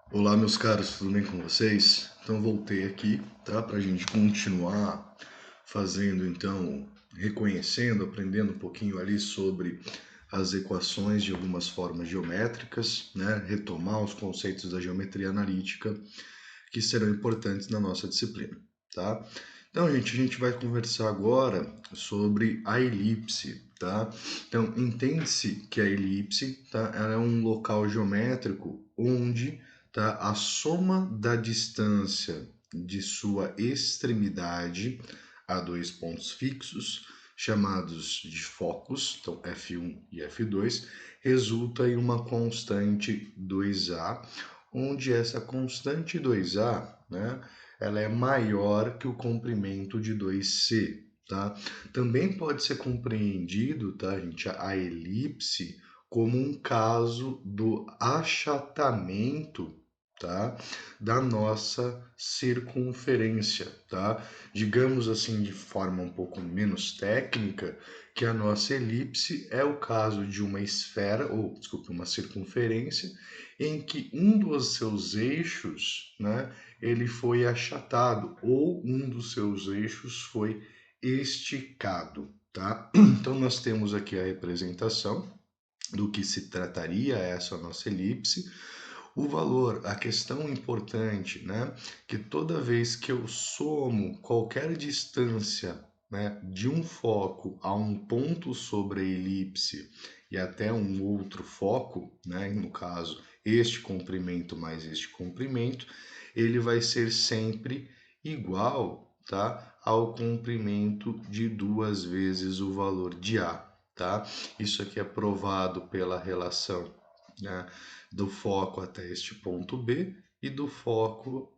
Olá, meus caros, tudo bem com vocês? Então, voltei aqui, tá? Para a gente continuar fazendo, então, reconhecendo, aprendendo um pouquinho ali sobre as equações de algumas formas geométricas, né? Retomar os conceitos da geometria analítica que serão importantes na nossa disciplina, tá? Então, gente, a gente vai conversar agora sobre a elipse, tá? Então, entende-se que a elipse, tá? Ela é um local geométrico onde, tá, a soma da distância de sua extremidade a dois pontos fixos, chamados de focos, então F1 e F2, resulta em uma constante 2A, onde essa constante 2A, né, ela é maior que o comprimento de 2C, tá? Também pode ser compreendido, tá, gente, a elipse como um caso do achatamento, tá, da nossa circunferência, tá? Digamos assim, de forma um pouco menos técnica, que a nossa elipse é o caso de uma esfera, ou, desculpe, uma circunferência, em que um dos seus eixos, né, ele foi achatado ou um dos seus eixos foi esticado, tá? Então nós temos aqui a representação do que se trataria essa nossa elipse. O valor, a questão importante, né, que toda vez que eu somo qualquer distância, né, de um foco a um ponto sobre a elipse e até um outro foco, né, no caso, este comprimento mais este comprimento, ele vai ser sempre igual, tá, ao comprimento de duas vezes o valor de A, tá? Isso aqui é provado pela relação, né, do foco até este ponto B e do foco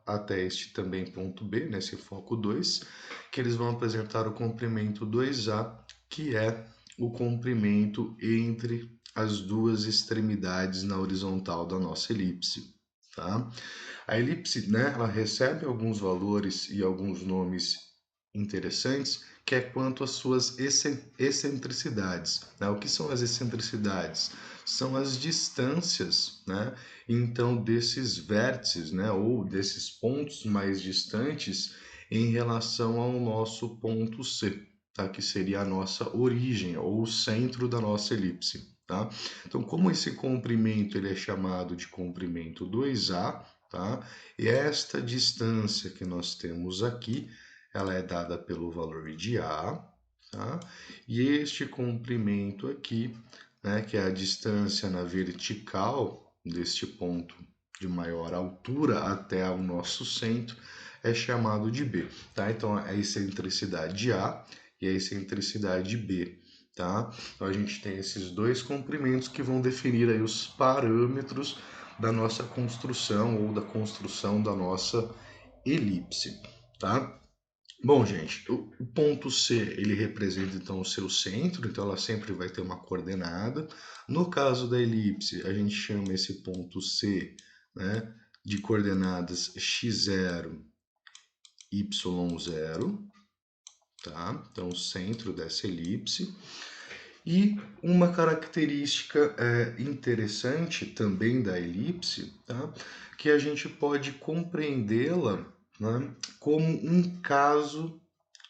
até este também ponto B, nesse foco 2, que eles vão apresentar o comprimento 2A, que é o comprimento entre as duas extremidades na horizontal da nossa elipse, tá? A elipse, né, ela recebe alguns valores e alguns nomes interessantes, que é quanto às suas excentricidades, né? O que são as excentricidades? São as distâncias, né? Então, desses vértices, né, ou desses pontos mais distantes em relação ao nosso ponto C, tá? Que seria a nossa origem ou o centro da nossa elipse, tá? Então, como esse comprimento ele é chamado de comprimento 2A, tá? E esta distância que nós temos aqui, ela é dada pelo valor de A, tá? E este comprimento aqui, né, que é a distância na vertical deste ponto de maior altura até o nosso centro, é chamado de B, tá? Então, a excentricidade de A e a excentricidade de B, tá? Então, a gente tem esses dois comprimentos que vão definir aí os parâmetros da nossa construção ou da construção da nossa elipse, tá? Bom, gente, o ponto C, ele representa então o seu centro, então ela sempre vai ter uma coordenada. No caso da elipse, a gente chama esse ponto C, né, de coordenadas x0, y0, tá? Então, o centro dessa elipse. E uma característica interessante também da elipse, tá? Que a gente pode compreendê-la, né, como um caso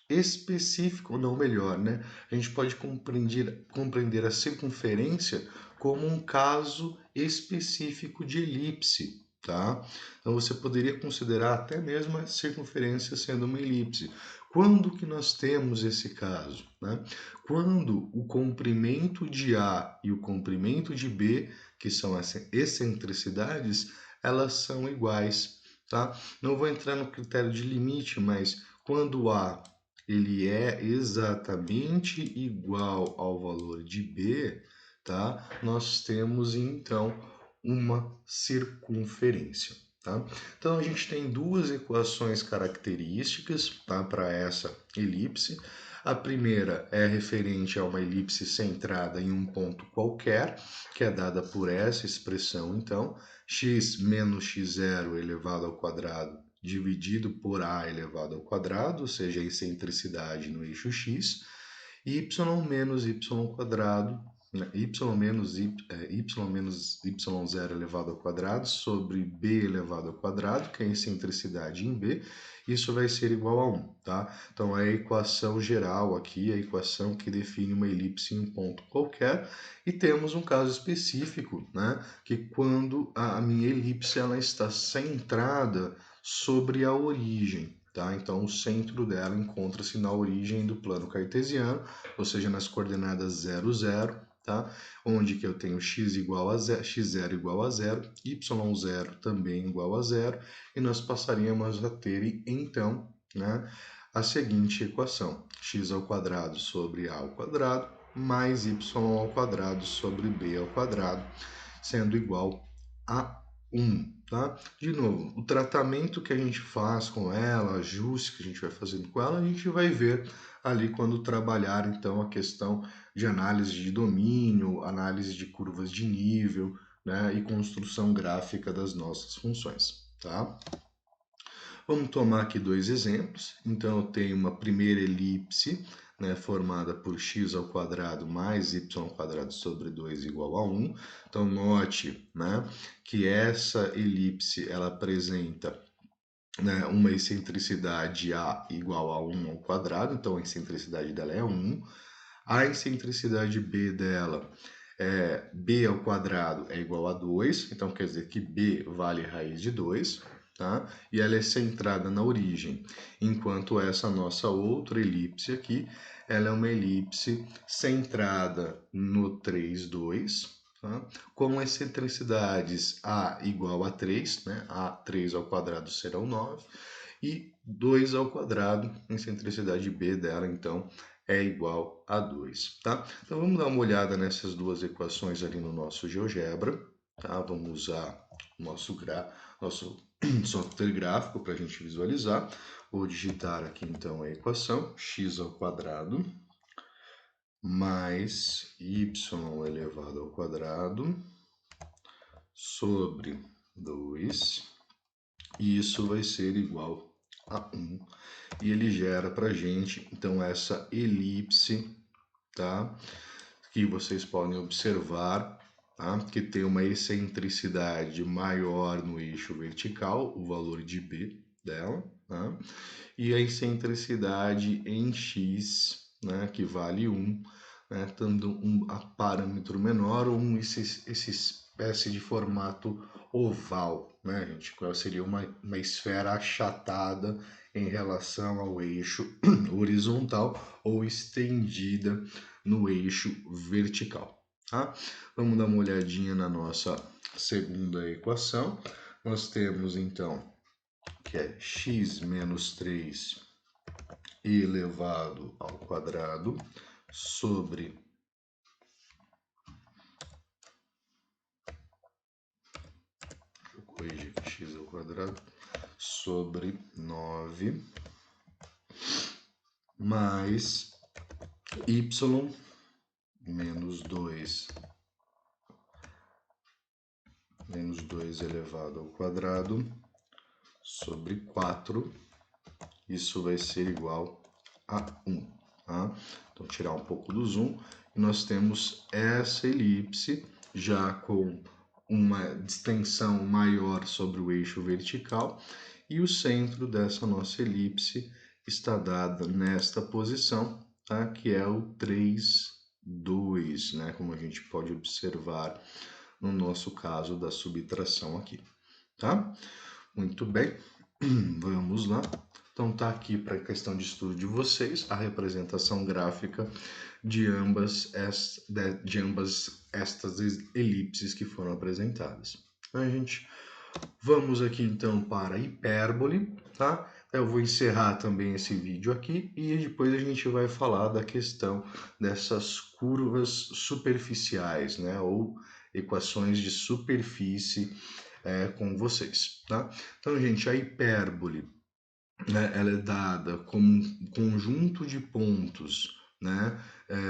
específico, ou não melhor, né? A gente pode compreender a circunferência como um caso específico de elipse, tá? Então você poderia considerar até mesmo a circunferência sendo uma elipse. Quando que nós temos esse caso, né? Quando o comprimento de A e o comprimento de B, que são as excentricidades, elas são iguais, tá? Não vou entrar no critério de limite, mas quando A ele é exatamente igual ao valor de B, tá? Nós temos então uma circunferência, tá? Então a gente tem duas equações características, tá, para essa elipse. A primeira é referente a uma elipse centrada em um ponto qualquer, que é dada por essa expressão, então, x menos x0 elevado ao quadrado dividido por a elevado ao quadrado, ou seja, a excentricidade no eixo x, e y menos y quadrado né, y menos y0 elevado ao quadrado sobre b elevado ao quadrado, que é a excentricidade em b, isso vai ser igual a 1, tá? Então, é a equação geral aqui, a equação que define uma elipse em um ponto qualquer, e temos um caso específico, né, que quando a minha elipse ela está centrada sobre a origem, tá? Então, o centro dela encontra-se na origem do plano cartesiano, ou seja, nas coordenadas 0, 0, tá? Onde que eu tenho x igual a 0, x0 igual a 0, y0 também igual a 0, e nós passaríamos a ter, então, né, a seguinte equação: x ao quadrado sobre a ao quadrado mais y ao quadrado sobre b ao quadrado, sendo igual a 1, tá? De novo, o tratamento que a gente faz com ela, ajuste que a gente vai fazendo com ela, a gente vai ver ali quando trabalhar, então, a questão de análise de domínio, análise de curvas de nível, né, e construção gráfica das nossas funções, tá? Vamos tomar aqui dois exemplos. Então, eu tenho uma primeira elipse, né, formada por x ao quadrado mais y ao quadrado sobre 2 igual a 1. Então, note, né, que essa elipse ela apresenta, né, uma excentricidade A igual a 1 ao quadrado, então a excentricidade dela é 1. A excentricidade B dela é b ao quadrado é igual a 2, então quer dizer que b vale raiz de 2, tá? E ela é centrada na origem, enquanto essa nossa outra elipse aqui, ela é uma elipse centrada no 3, 2, tá? Com excentricidades a igual a 3, né? A 3 ao quadrado será o 9, e 2 ao quadrado, excentricidade b dela, então, é igual a 2, tá? Então, vamos dar uma olhada nessas duas equações ali no nosso GeoGebra, tá? Vamos usar o nosso software gráfico para a gente visualizar. Vou digitar aqui, então, a equação x ao quadrado mais y elevado ao quadrado sobre 2, e isso vai ser igual a 1. E ele gera para a gente, então, essa elipse, tá? Que vocês podem observar, tá? Que tem uma excentricidade maior no eixo vertical, o valor de B dela, tá? E a excentricidade em x, né, que vale 1, né, tendo um parâmetro menor ou essa espécie de formato oval, né, gente? Qual seria uma esfera achatada em relação ao eixo horizontal ou estendida no eixo vertical, tá? Vamos dar uma olhadinha na nossa segunda equação. Nós temos, então, que é x menos 3 elevado ao quadrado sobre x ao quadrado sobre 9 mais y menos 2 elevado ao quadrado sobre 4, isso vai ser igual a 1, tá? Então, tirar um pouco do zoom, e nós temos essa elipse já com uma distensão maior sobre o eixo vertical, e o centro dessa nossa elipse está dada nesta posição, tá? Que é o 3, 2, né? Como a gente pode observar no nosso caso da subtração aqui, tá? Muito bem, vamos lá. Então tá aqui para a questão de estudo de vocês a representação gráfica de ambas estas elipses que foram apresentadas. Então, gente, vamos aqui então para a hipérbole, tá? Eu vou encerrar também esse vídeo aqui e depois a gente vai falar da questão dessas curvas superficiais, né? Ou equações de superfície com vocês, tá? Então, gente, a hipérbole, né, ela é dada como um conjunto de pontos, né,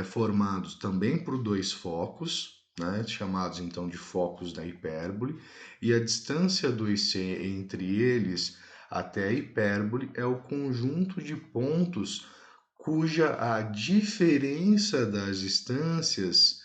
formados também por dois focos, né, chamados então de focos da hipérbole, e a distância do IC entre eles até a hipérbole é o conjunto de pontos cuja a diferença das distâncias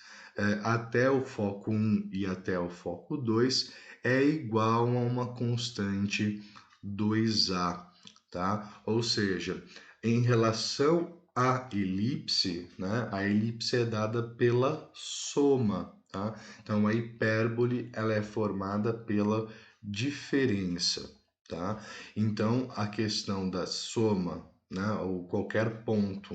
até o foco 1 e até o foco 2 é igual a uma constante 2a, tá? Ou seja, em relação à elipse, né, a elipse é dada pela soma, tá? Então a hipérbole ela é formada pela diferença, tá? Então a questão da soma, né, ou qualquer ponto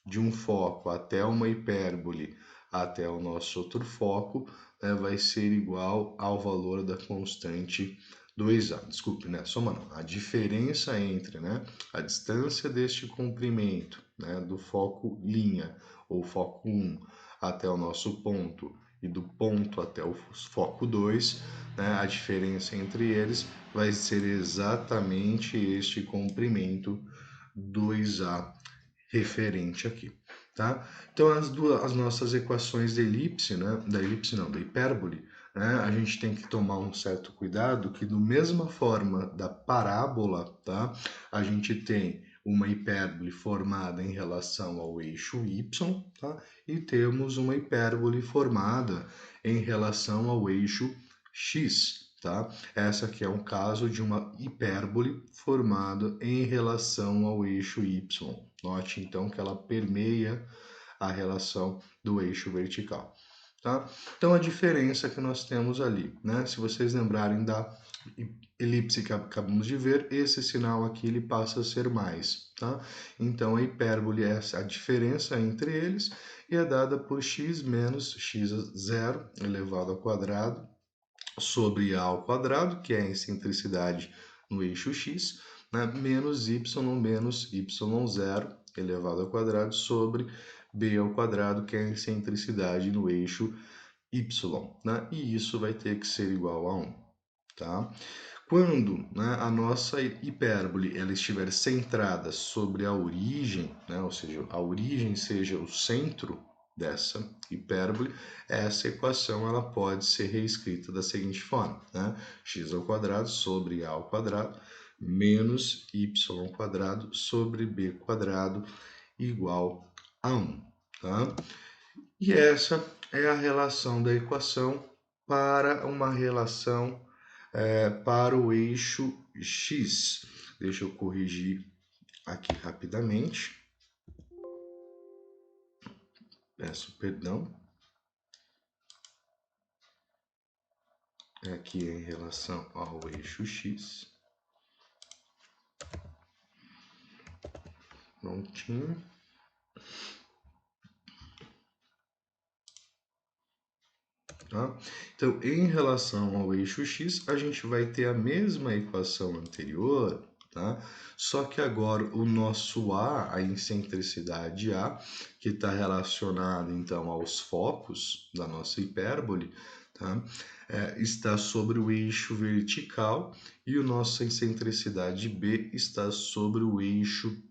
de um foco até uma hipérbole até o nosso outro foco, né, vai ser igual ao valor da constante 2a. Desculpe, né? Soma não. A diferença entre, né, a distância deste comprimento, né, do foco linha ou foco 1 até o nosso ponto e do ponto até o foco 2, né, a diferença entre eles vai ser exatamente este comprimento 2a referente aqui, tá? Então as nossas equações de elipse, né, da elipse não, da hipérbole, né, a gente tem que tomar um certo cuidado que da mesma forma da parábola, tá? A gente tem uma hipérbole formada em relação ao eixo y, tá? E temos uma hipérbole formada em relação ao eixo x, tá? Essa aqui é um caso de uma hipérbole formada em relação ao eixo y. Note então que ela permeia a relação do eixo vertical, tá? Então a diferença que nós temos ali, né? Se vocês lembrarem da elipse que acabamos de ver, esse sinal aqui ele passa a ser mais, tá? Então a hipérbole é a diferença entre eles e é dada por x menos x0 elevado ao quadrado sobre a ao quadrado, que é a excentricidade no eixo x, né, menos y menos y0 elevado ao quadrado sobre b ao quadrado, que é a excentricidade no eixo y, né, e isso vai ter que ser igual a 1, tá? Quando, né, a nossa hipérbole ela estiver centrada sobre a origem, né, ou seja, a origem seja o centro dessa hipérbole, essa equação ela pode ser reescrita da seguinte forma, né? X ao quadrado sobre a ao quadrado menos y ao quadrado sobre b quadrado igual a 1, tá? E essa é a relação da equação para uma relação para o eixo x. Deixa eu corrigir aqui rapidamente. Peço perdão. Aqui em relação ao eixo x. Prontinho. Tá? Então, em relação ao eixo x, a gente vai ter a mesma equação anterior, tá? Só que agora o nosso A, a excentricidade A, que está relacionada então aos focos da nossa hipérbole, tá? Está sobre o eixo vertical e o nossa excentricidade B está sobre o eixo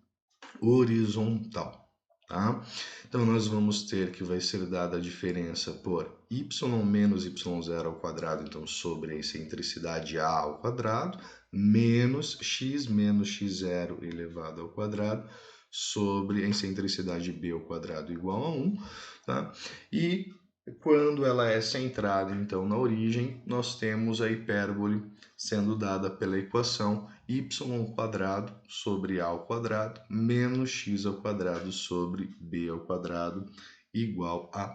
horizontal, tá? Então nós vamos ter que vai ser dada a diferença por y menos y0 ao quadrado, então sobre a excentricidade a ao quadrado, menos x0 elevado ao quadrado sobre a excentricidade b ao quadrado igual a 1, tá? E quando ela é centrada, então, na origem, nós temos a hipérbole sendo dada pela equação y ao quadrado sobre a ao quadrado menos x ao quadrado sobre b ao quadrado igual a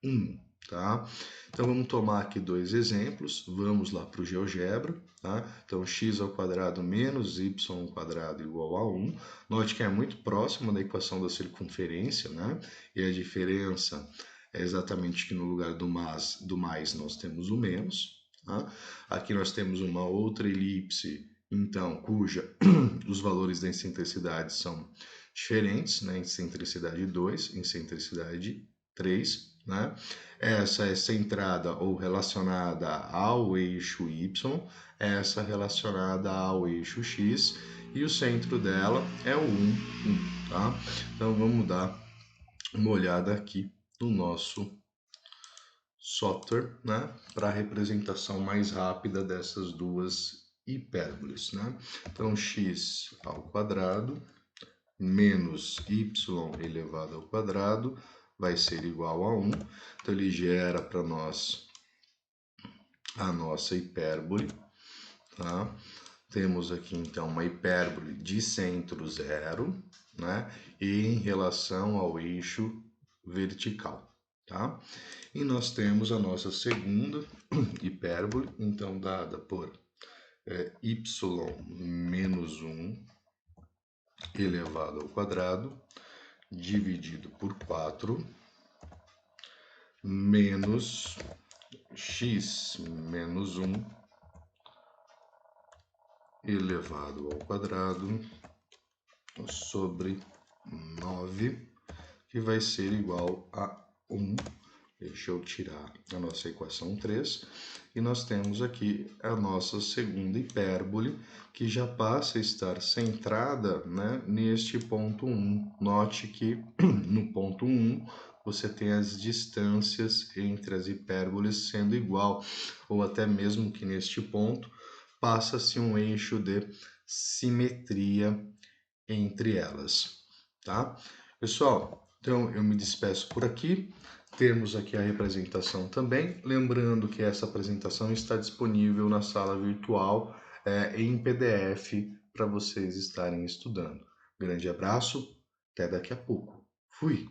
1, tá? Então, vamos tomar aqui dois exemplos. Vamos lá para o GeoGebra, tá? Então, x ao quadrado menos y ao quadrado igual a 1. Note que é muito próximo da equação da circunferência, né? E a diferença é exatamente que no lugar do mais nós temos o menos. Tá? Aqui nós temos uma outra elipse, então, cuja os valores da excentricidade são diferentes, né? Excentricidade 2, excentricidade 3. Né? Essa é centrada ou relacionada ao eixo y, essa relacionada ao eixo x, e o centro dela é o 1, 1. Tá? Então vamos dar uma olhada aqui no nosso software, né, para a representação mais rápida dessas duas hipérboles, né? Então, x ao quadrado menos y elevado ao quadrado vai ser igual a 1. Então, ele gera para nós a nossa hipérbole, tá? Temos aqui, então, uma hipérbole de centro zero, né? E em relação ao eixo vertical, tá? E nós temos a nossa segunda hipérbole, então, dada por y menos 1 elevado ao quadrado, dividido por 4, menos x menos 1 elevado ao quadrado sobre 9, que vai ser igual a 1. Deixa eu tirar a nossa equação 3. E nós temos aqui a nossa segunda hipérbole, que já passa a estar centrada, né, neste ponto 1. Note que no ponto 1 você tem as distâncias entre as hipérboles sendo igual, ou até mesmo que neste ponto passa-se um eixo de simetria entre elas, tá? Pessoal, então eu me despeço por aqui. Temos aqui a representação também. Lembrando que essa apresentação está disponível na sala virtual em PDF para vocês estarem estudando. Grande abraço, até daqui a pouco. Fui!